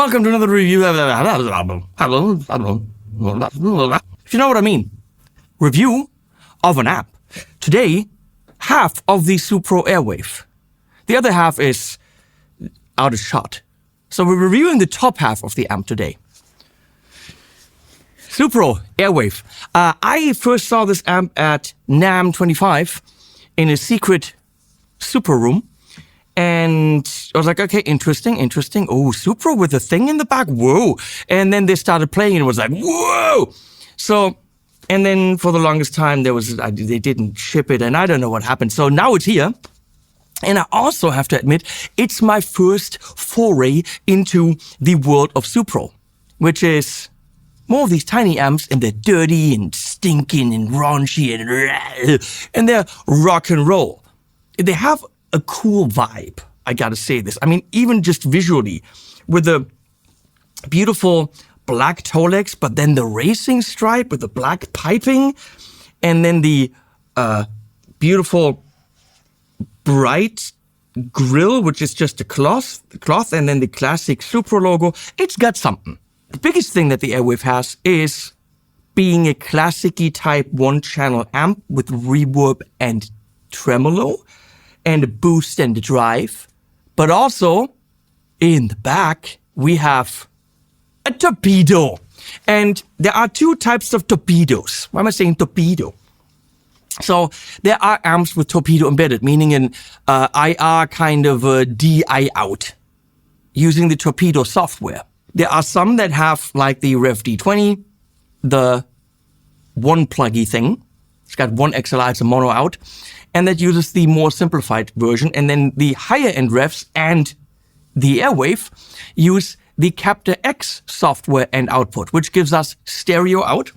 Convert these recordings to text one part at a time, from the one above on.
welcome to another review. If you know what I mean. Review of an amp. Today, half of the Supro Airwave. The other half is out of shot. So we're reviewing the top half of the amp today. Supro Airwave. I first saw this amp at NAMM 25 in a secret Supro room. And I was like, okay, interesting. Oh, Supro with a thing in the back, whoa. And then they started playing and it was like, whoa. So, and then for the longest time, they didn't ship it and I don't know what happened. So now it's here. And I also have to admit, it's my first foray into the world of Supro, which is more of these tiny amps, and they're dirty and stinking and raunchy and they're rock and roll. They have a cool vibe, I gotta say this. I mean, even just visually, with the beautiful black Tolex, but then the racing stripe with the black piping, and then the beautiful bright grill, which is just a cloth, and then the classic Supro logo. It's got something. The biggest thing that the Airwave has is being a classic-y type one-channel amp with reverb and tremolo, and a boost and a drive. But also, in the back, we have a torpedo. And there are two types of torpedoes. Why am I saying torpedo? So there are amps with torpedo embedded, meaning an IR kind of a DI out, using the torpedo software. There are some that have, like the Rev D20, the one pluggy thing. It's got one XLR, it's a mono out. And that uses the more simplified version. And then the higher end revs and the Airwave use the Captor X software and output, which gives us stereo out,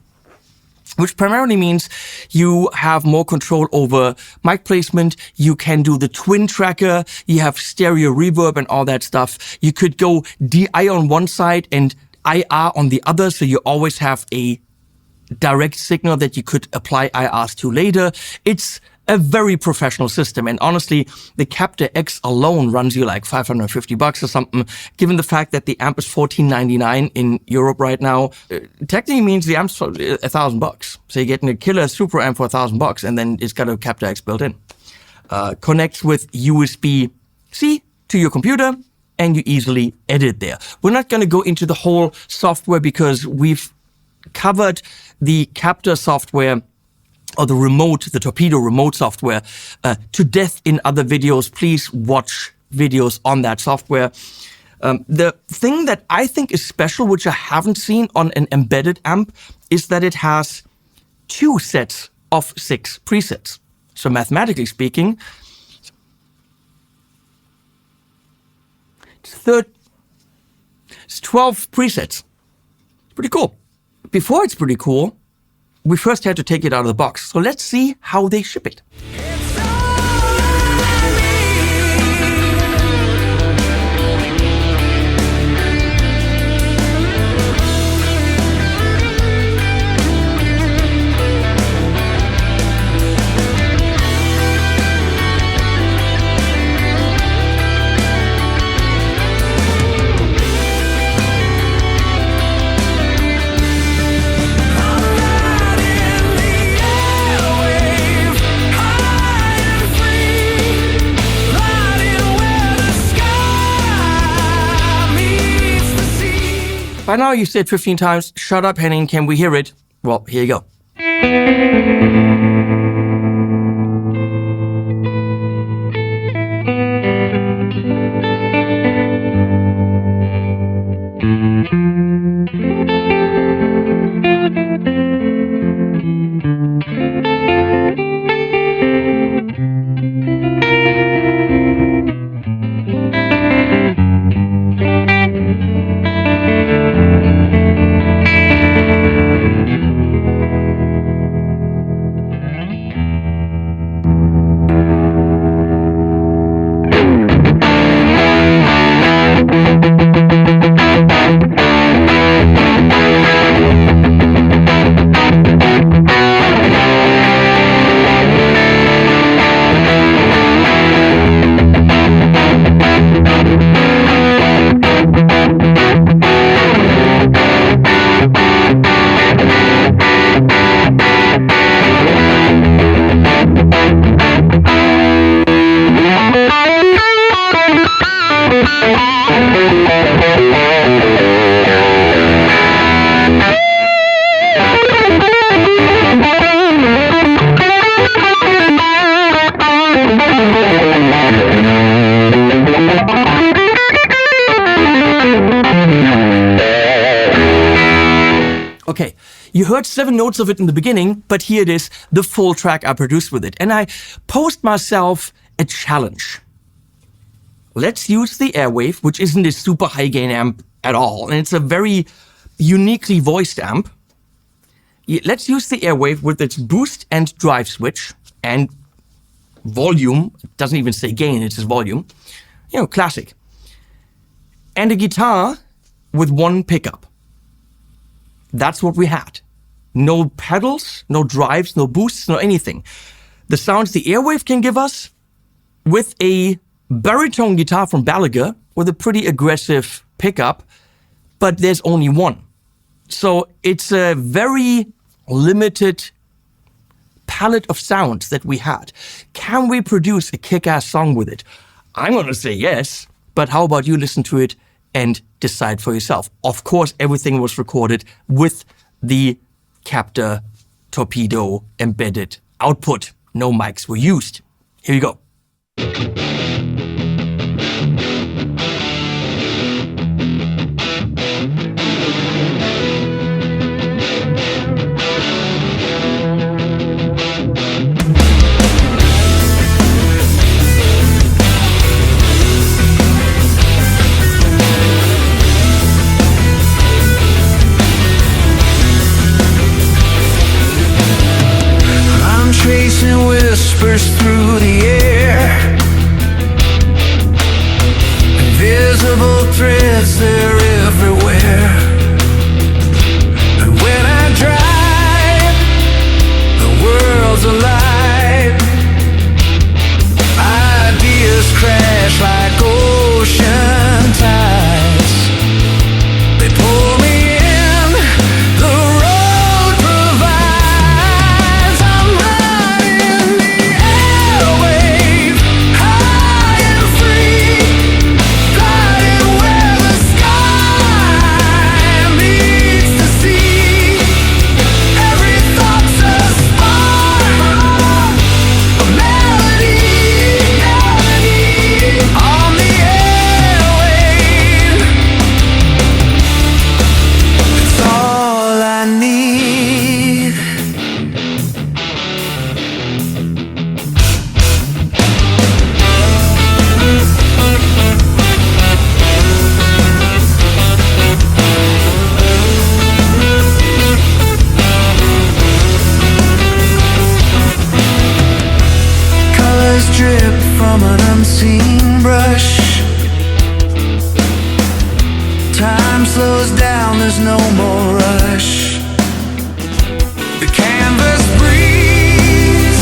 which primarily means you have more control over mic placement. You can do the twin tracker. You have stereo reverb and all that stuff. You could go DI on one side and IR on the other. So you always have a direct signal that you could apply IRs to later. It's a very professional system. And honestly, the Captor X alone runs you like $550 or something. Given the fact that the amp is $14.99 in Europe right now, technically means the amp's $1,000. So you're getting a killer Supro amp for $1,000, and then it's got a Captor X built in. Connects with USB-C to your computer, and you easily edit there. We're not going to go into the whole software because we've covered the Captor software or the Torpedo remote software to death in other videos. Please watch videos on that software. The thing that I think is special, which I haven't seen on an embedded amp, is that it has 2 sets of 6 presets. So mathematically speaking, it's 12 presets. It's pretty cool. Before it's pretty cool, we first had to take it out of the box. So let's see how they ship it. By now you said 15 times, shut up Henning, can we hear it? Well, here you go. Okay, you heard 7 notes of it in the beginning, but here it is, the full track I produced with it. And I posed myself a challenge. Let's use the Airwave, which isn't a super high gain amp at all, and it's a very uniquely voiced amp. Let's use the Airwave with its boost and drive switch and volume. It doesn't even say gain, it's just volume. You know, classic. And a guitar with 1 pickup. That's what we had. No pedals, no drives, no boosts, no anything. The sounds the Airwave can give us with a baritone guitar from Gallagher with a pretty aggressive pickup, but there's only 1. So it's a very limited palette of sounds that we had. Can we produce a kick-ass song with it? I'm going to say yes, but how about you listen to it and decide for yourself? Of course, everything was recorded with the Captor Torpedo embedded output. No mics were used. Here you go. Tracing whispers through the air, invisible threads, they're everywhere. And when I drive, the world's alive. Ideas crash like ocean tides. They pull me in, the road provides. I'm riding the airwave, high and free, gliding where the sky meets the sea. Every thought's a spark, a melody, on the airwave. It's all I need. Colors drip from an unseen brush. Time slows down, there's no more rush. The canvas breathes,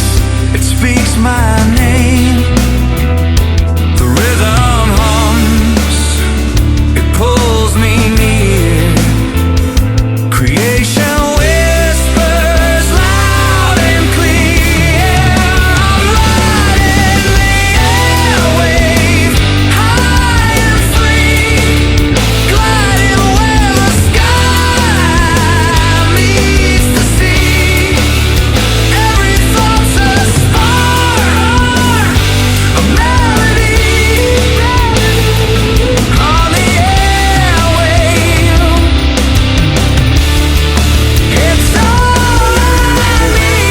it speaks my name. The rhythm hums, it pulls me near. Creation whispers loud and clear. I'm riding the airwave, high and free, gliding where the sky meets the sea. Every thought's a spark, a melody, on the airwave. It's all I need.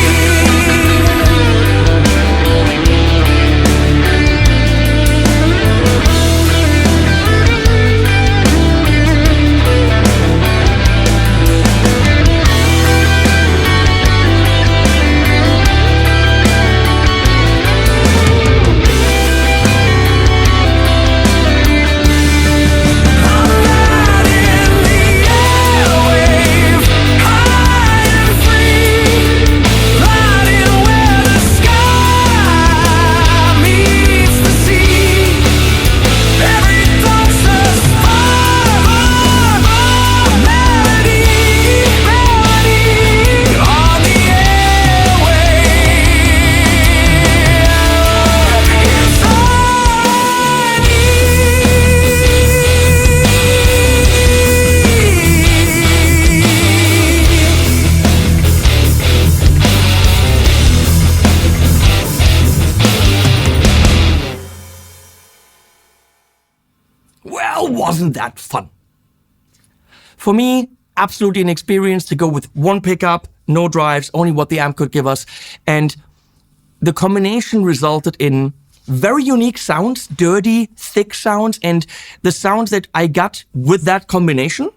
I'm riding the airwave, high and free, gliding where the sky meets the sea. Every thought's a spark, a melody, on the airwave. It's all I need. Well, wasn't that fun? For me, absolutely inexperienced to go with one pickup, no drives, only what the amp could give us. And the combination resulted in very unique sounds, dirty, thick sounds, and the sounds that I got with that combination,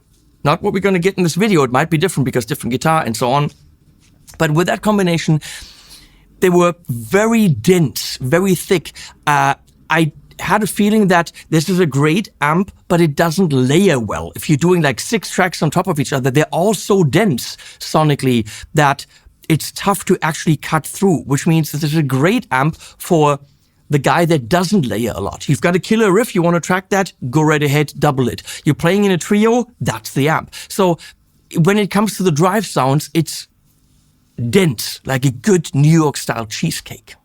not what we're going to get in this video, it might be different because different guitar and so on, but with that combination, they were very dense, very thick. I had a feeling that this is a great amp, but it doesn't layer well. If you're doing like 6 tracks on top of each other, they're all so dense sonically that it's tough to actually cut through, which means this is a great amp for the guy that doesn't layer a lot. You've got a killer riff, you want to track that, go right ahead, double it. You're playing in a trio, that's the amp. So when it comes to the drive sounds, it's dense, like a good New York style cheesecake.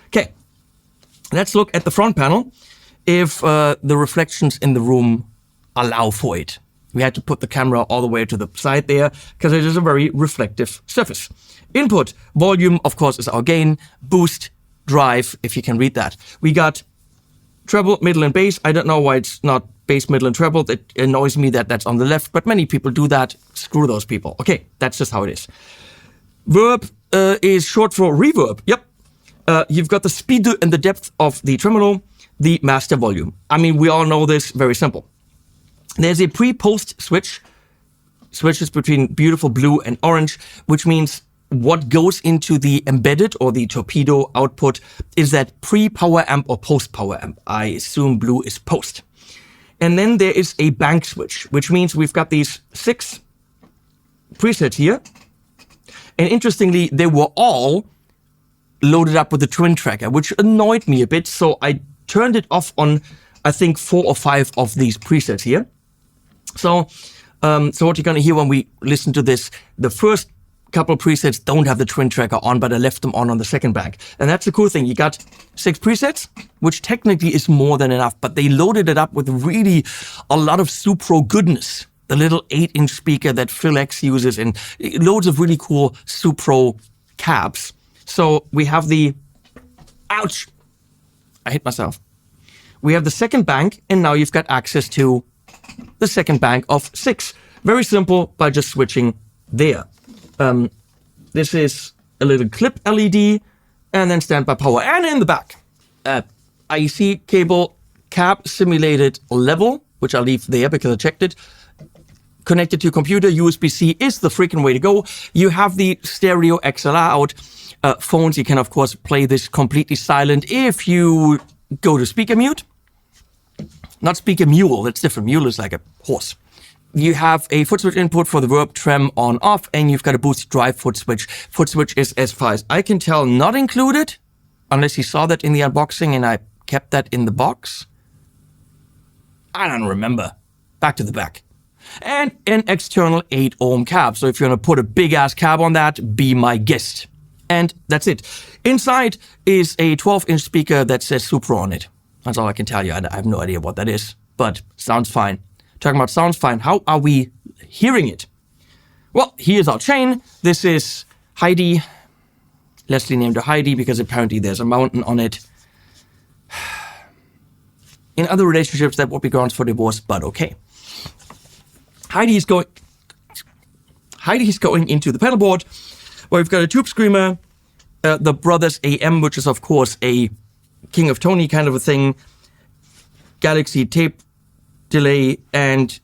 Okay, let's look at the front panel if the reflections in the room allow for it. We had to put the camera all the way to the side there because it is a very reflective surface. Input, volume, of course, is our gain. Boost, drive, if you can read that. We got treble, middle, and bass. I don't know why it's not bass, middle, and treble. It annoys me that that's on the left, but many people do that. Screw those people. Okay, that's just how it is. Verb is short for reverb. Yep. You've got the speed and the depth of the tremolo, the master volume. I mean, we all know this, very simple. There's a pre-post switch, switches between beautiful blue and orange, which means what goes into the embedded or the Torpedo output is that pre-power amp or post-power amp. I assume blue is post. And then there is a bank switch, which means we've got these 6 presets here. And interestingly, they were all loaded up with the twin tracker, which annoyed me a bit. So I turned it off on, I think, 4 or 5 of these presets here. So what you're going to hear when we listen to this, the first couple of presets don't have the twin tracker on, but I left them on the second bank. And that's the cool thing. You got 6 presets, which technically is more than enough, but they loaded it up with really a lot of Supro goodness. The little 8-inch speaker that Phil X uses and loads of really cool Supro cabs. So we have the, ouch, I hit myself. We have the second bank, and now you've got access to the second bank of 6. Very simple by just switching there. This is a little clip LED and then standby power. And in the back, IEC cable cab simulated level, which I'll leave there because I checked it. Connected to computer, USB-C is the freaking way to go. You have the stereo XLR out. Phones, you can of course play this completely silent if you go to speaker mute. Not speaker mule, that's different. Mule is like a horse. You have a foot switch input for the verb trem on off, and you've got a boost drive foot switch. Foot switch is, as far as I can tell, not included, unless you saw that in the unboxing and I kept that in the box. I don't remember. Back to the back. And an external 8 ohm cab. So if you're going to put a big ass cab on that, be my guest. And that's it. Inside is a 12-inch speaker that says Supro on it. That's all I can tell you. I have no idea what that is, but sounds fine. Talking about sounds fine, how are we hearing it? Well, here's our chain. This is Heidi. Leslie named her Heidi because apparently there's a mountain on it. In other relationships, that would be grounds for divorce, but okay. Heidi's going into the pedal board, where we've got a tube screamer, the Brothers AM, which is of course a King of Tony kind of a thing, Galaxy tape delay, and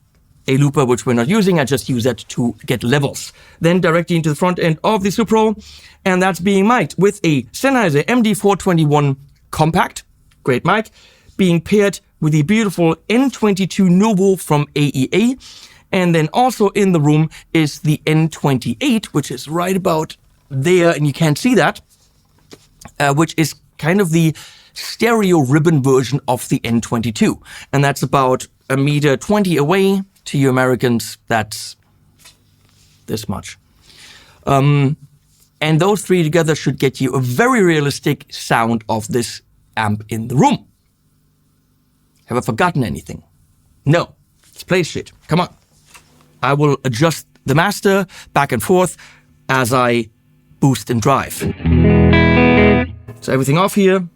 a looper, which we're not using. I just use that to get levels. Then directly into the front end of the Supro, and that's being mic'd with a Sennheiser MD421 compact, great mic, being paired with the beautiful N22 Novo from AEA. And then also in the room is the N28, which is right about there, and you can't see that, which is kind of the stereo ribbon version of the N22. And that's about 1.20 meters away. To you Americans, that's this much. And those 3 together should get you a very realistic sound of this amp in the room. Have I forgotten anything? No. Let's play shit. Come on. I will adjust the master back and forth as I boost and drive. So everything off here.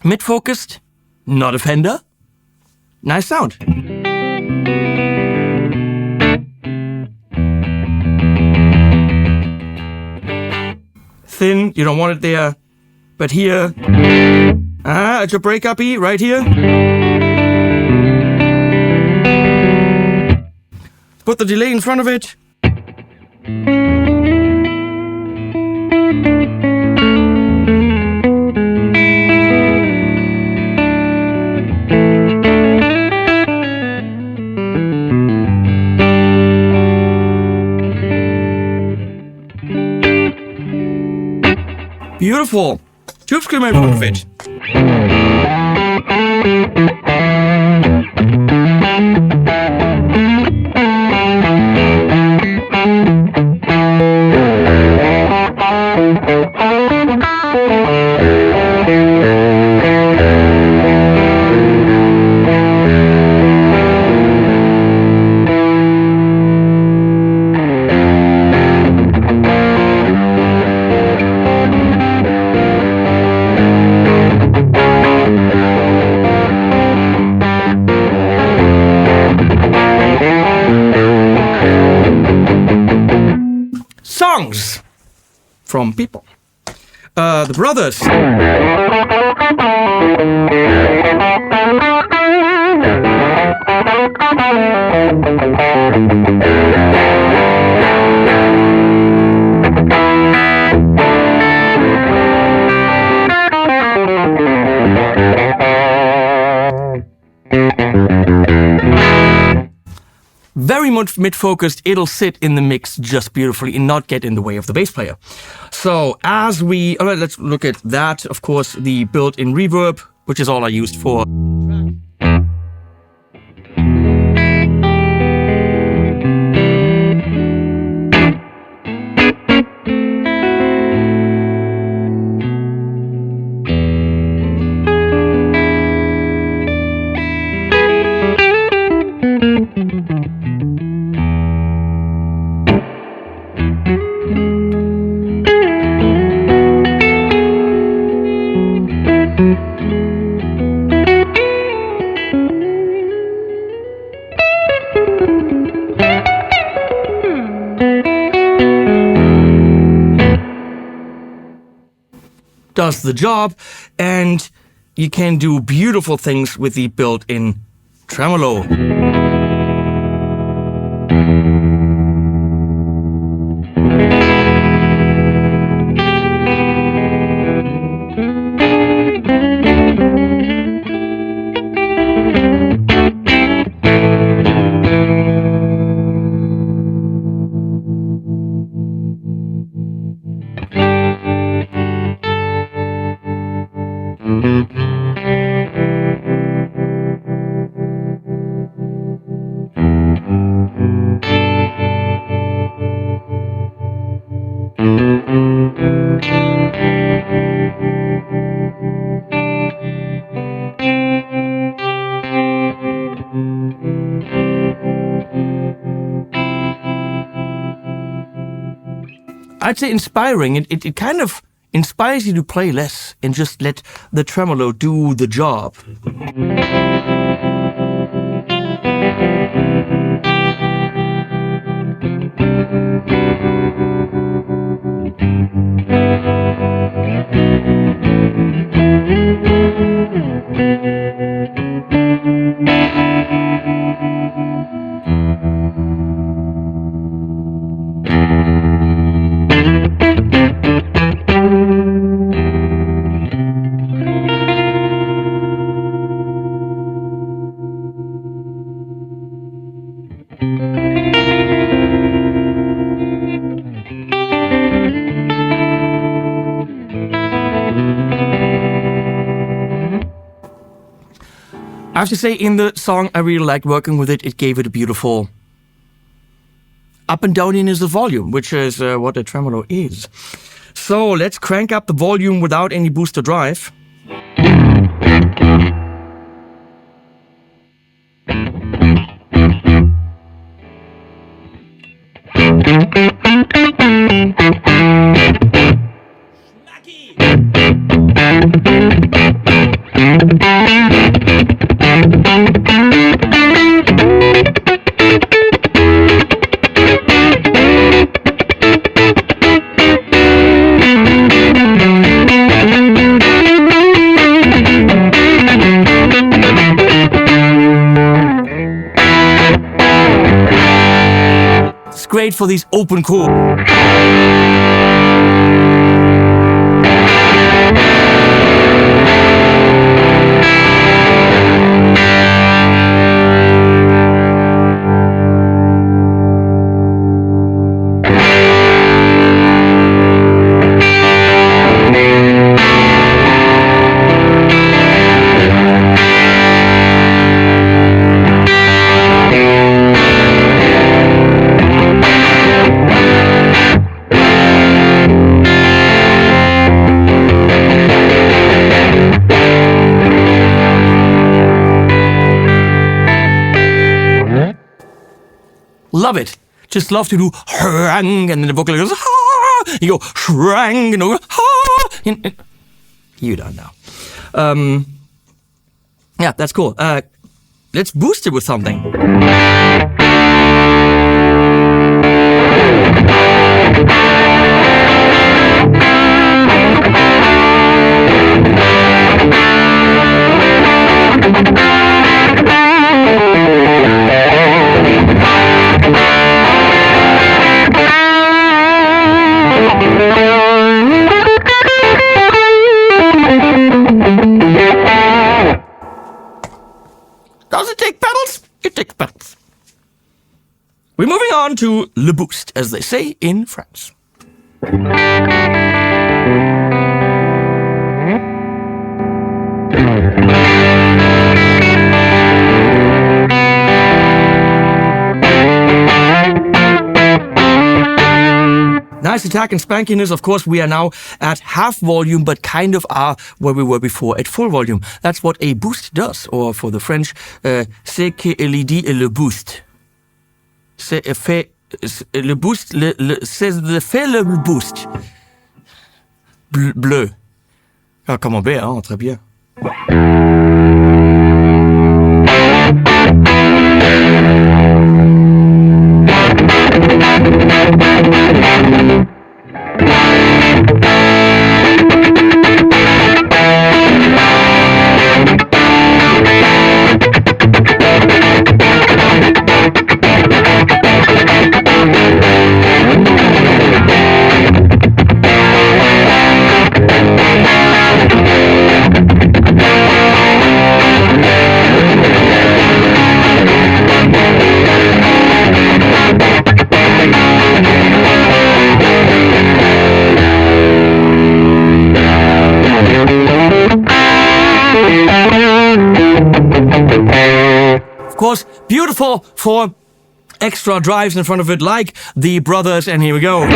Mid-focused, not a Fender. Nice sound. Thin, you don't want it there. But here, at your breakup E, right here. Put the delay in front of it. Beautiful. Tube screamer in front of it. Songs from people. The Brothers. Very much mid-focused, it'll sit in the mix just beautifully and not get in the way of the bass player. So as we, all right, let's look at that. Of course, the built-in reverb, which is all I used for. Does the job, and you can do beautiful things with the built-in tremolo. I'd say inspiring. It kind of inspires you to play less and just let the tremolo do the job. I have to say, in the song, I really liked working with it. It gave it a beautiful up and downiness of volume, which is what a tremolo is. So let's crank up the volume without any booster drive. Schmacky! made for these open chords. Love it. Just love to do shrang, and then the vocal goes ha. You go shrang, and go ha. You don't know. Yeah, that's cool. Let's boost it with something. Does it take pedals? It takes pedals. We're moving on to le boost, as they say in France. Nice attack and spankiness. Of course, we are now at half volume, but kind of are where we were before at full volume. That's what a boost does, or for the French, c'est que l'idée est le boost. C'est fait le boost, c'est le fait le boost. Bleu. Ah, comment bien, hein, très bien. Of course, beautiful for extra drives in front of it, like the Brothers, and here we go.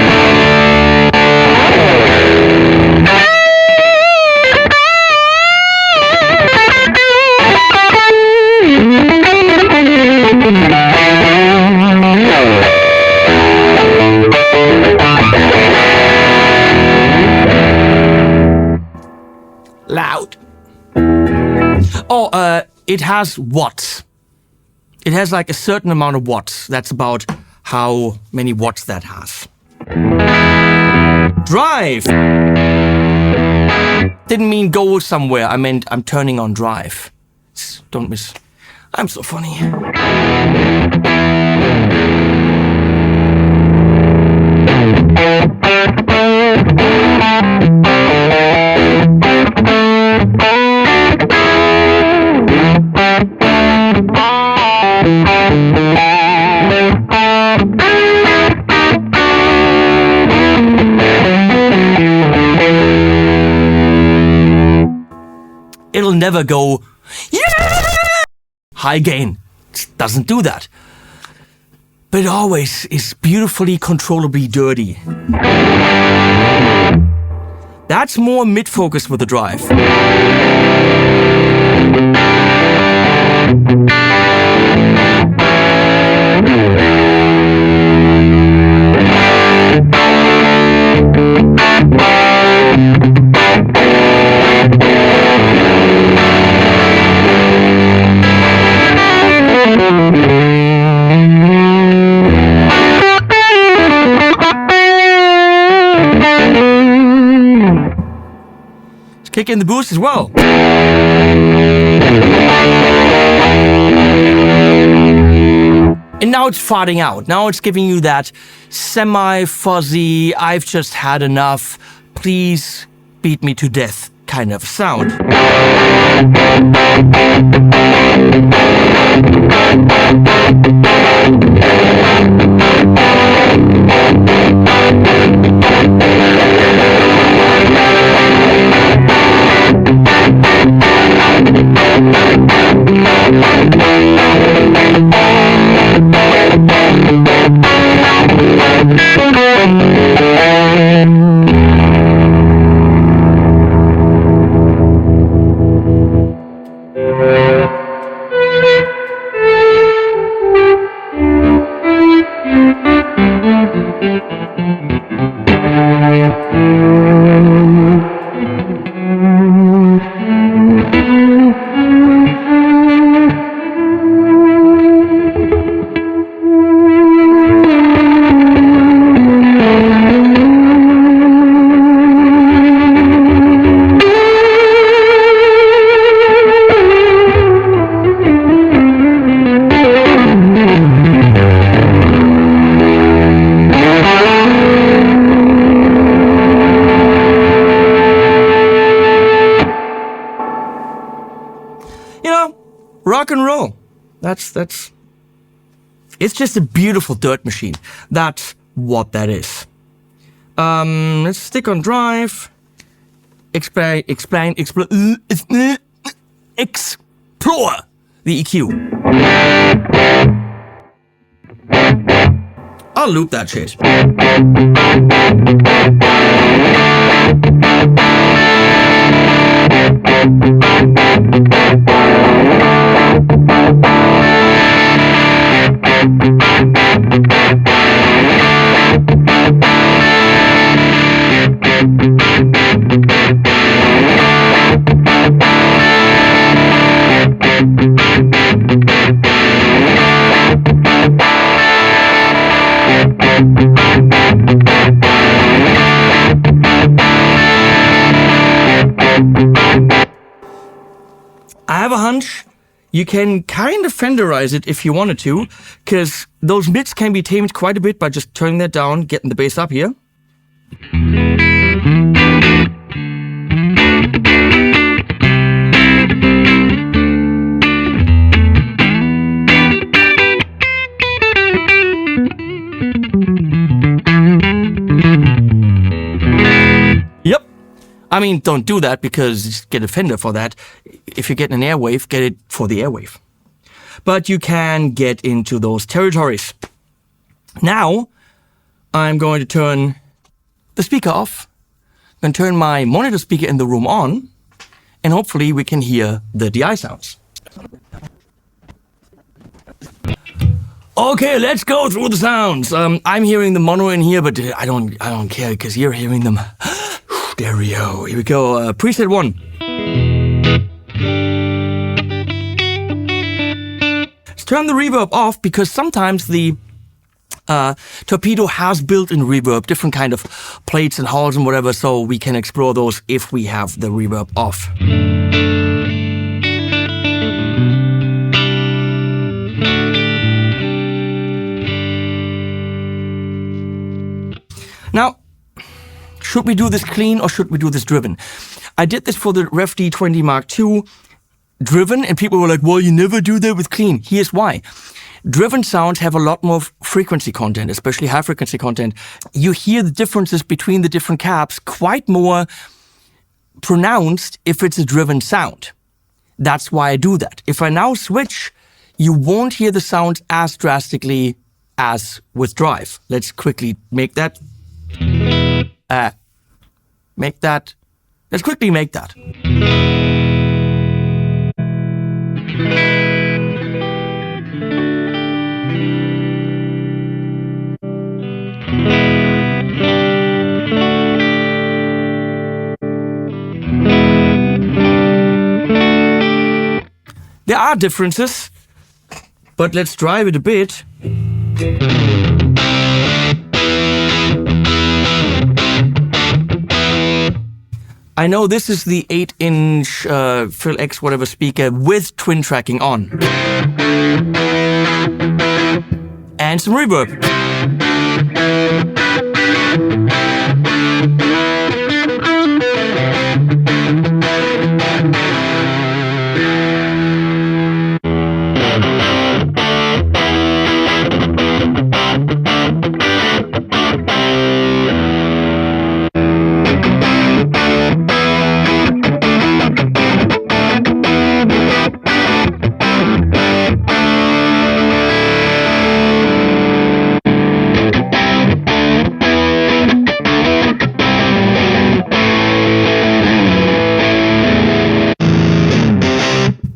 Loud. Oh, it has watts. It has like a certain amount of watts. That's about how many watts that has. Drive! Didn't mean go somewhere. I meant I'm turning on drive. Don't miss. I'm so funny. It'll never go, yeah! High gain. It doesn't do that. But it always is beautifully controllably dirty. That's more mid-focus with the drive. Kick in the boost as well. And now it's farting out. Now it's giving you that semi-fuzzy, I've just had enough, please beat me to death kind of sound. Rock and roll. That's it's just a beautiful dirt machine. That's what that is. Let's stick on drive. Explore the EQ. I'll loop that shit. I have a hunch you can kind of fenderize it if you wanted to, because those mids can be tamed quite a bit by just turning that down, getting the bass up here. Yep. I mean, don't do that because you get a fender for that. If you're getting an airwave, get it for the airwave. But you can get into those territories. Now, I'm going to turn the speaker off. I'm going to turn my monitor speaker in the room on, and hopefully we can hear the DI sounds. Okay, let's go through the sounds. I'm hearing the mono in here, but I don't care because you're hearing them. Stereo. Here we go. Preset 1. Let's turn the reverb off because sometimes the Torpedo has built-in reverb, different kind of plates and halls and whatever, so we can explore those if we have the reverb off. Now, should we do this clean or should we do this driven? I did this for the Ref D20 Mark II driven, and people were like, well, you never do that with clean. Here's why. Driven sounds have a lot more frequency content, especially high frequency content. You hear the differences between the different cabs quite more pronounced if it's a driven sound. That's why I do that. If I now switch, you won't hear the sound as drastically as with drive. Let's quickly make that. Let's quickly make that. There are differences, but let's drive it a bit. I know this is the 8-inch Phil X whatever speaker with twin tracking on. and some reverb.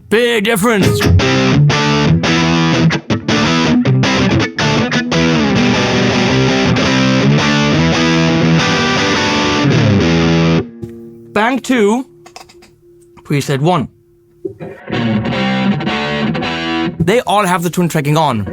Big difference. Bank 2, preset 1. They all have the twin tracking on.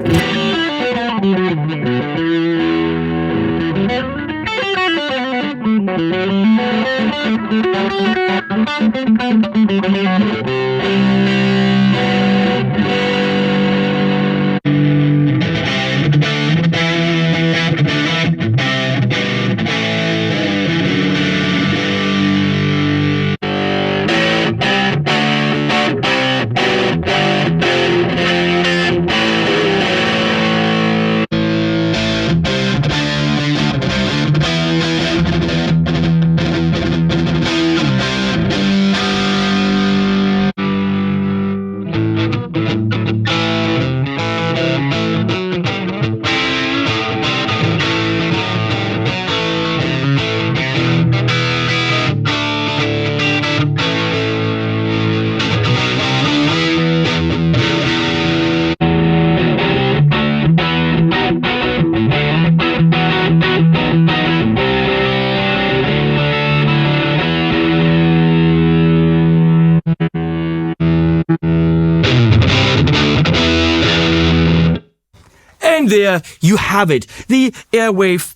And there you have it, the Airwave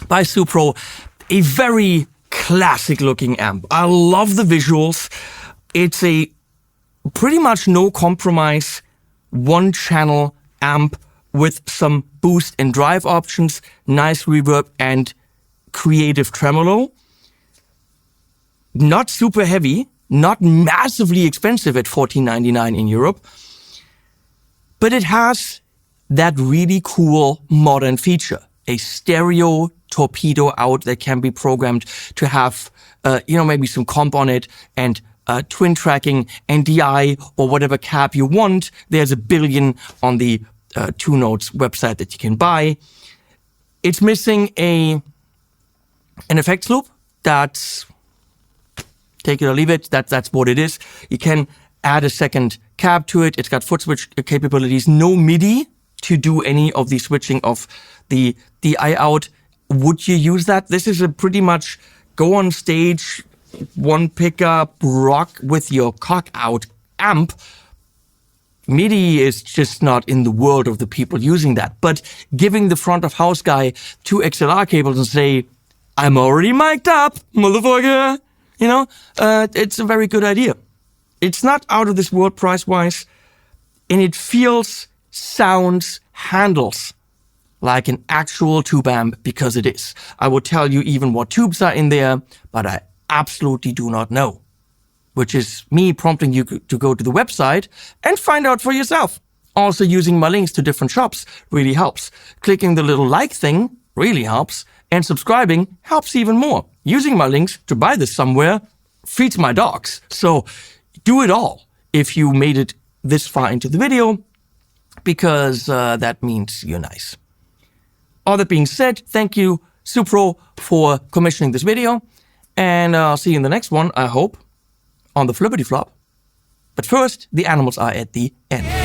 by Supro, a very classic looking amp. I love the visuals. It's a pretty much no compromise one channel amp with some boost and drive options, nice reverb and creative tremolo. Not super heavy, not massively expensive at $14.99 in Europe, but it has that really cool modern feature, a stereo Torpedo out that can be programmed to have, maybe some comp on it and twin tracking and DI or whatever cab you want. There's a billion on the Two Notes website that you can buy. It's missing an effects loop. That's, take it or leave it, that's what it is. You can add a second cab to it. It's got foot switch capabilities, no MIDI to do any of the switching of the DI out. Would you use that? This is a pretty much go on stage, one pickup, rock with your cock out amp. MIDI is just not in the world of the people using that. But giving the front of house guy two XLR cables and say, I'm already mic'd up, motherfucker. It's a very good idea. It's not out of this world price-wise, and it feels, sounds, handles like an actual tube amp because it is. I will tell you even what tubes are in there, but I absolutely do not know. Which is me prompting you to go to the website and find out for yourself. Also, using my links to different shops really helps. Clicking the little like thing really helps, and subscribing helps even more. Using my links to buy this somewhere feeds my dogs. So do it all if you made it this far into the video, because that means you're nice. All that being said, thank you, Supro, for commissioning this video, and I'll see you in the next one, I hope, on the flippity flop. But first, the animals are at the end.